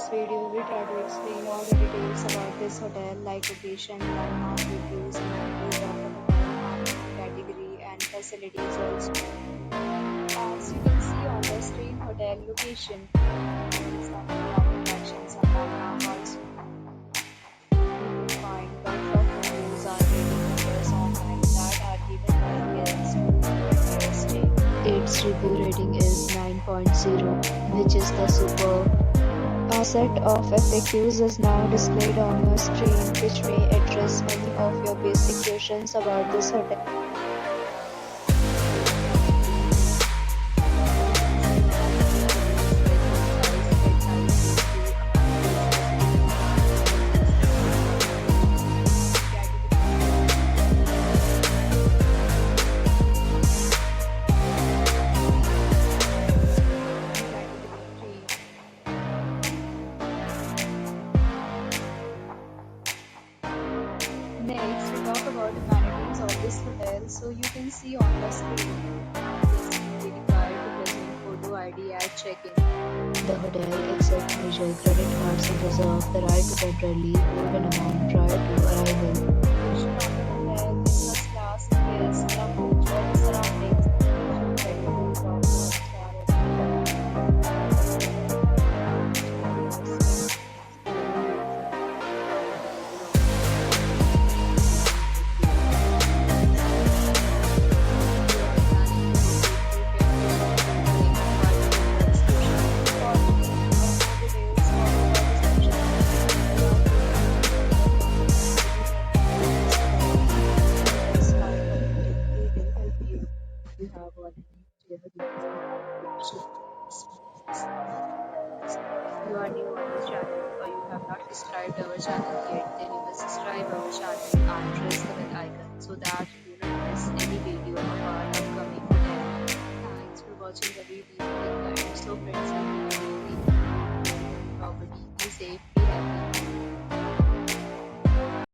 this video, we try to explain all the details about this hotel, like location, landmark, reviews, amenities of the hotel, category, and facilities also. As you can see on the screen, hotel location, there is some attractions and landmark also. You will find lots of reviews and rating numbers online that are given by guests who their stay. Its review rating is 9.0, which is the superb. A set of FAQs is now displayed on your screen, which may address many of your basic questions about this hotel. Next, we talk about amenities of this hotel. So you can see on the screen, this is required to present photo ID at check-in. The hotel accepts major credit cards and reserves the right to temporarily hold an amount prior to arrival. Location of the hotel is first class and guests love to enjoy the surroundings. You are new on this channel or you have not subscribed our channel yet, then you must subscribe our channel and press the bell icon so that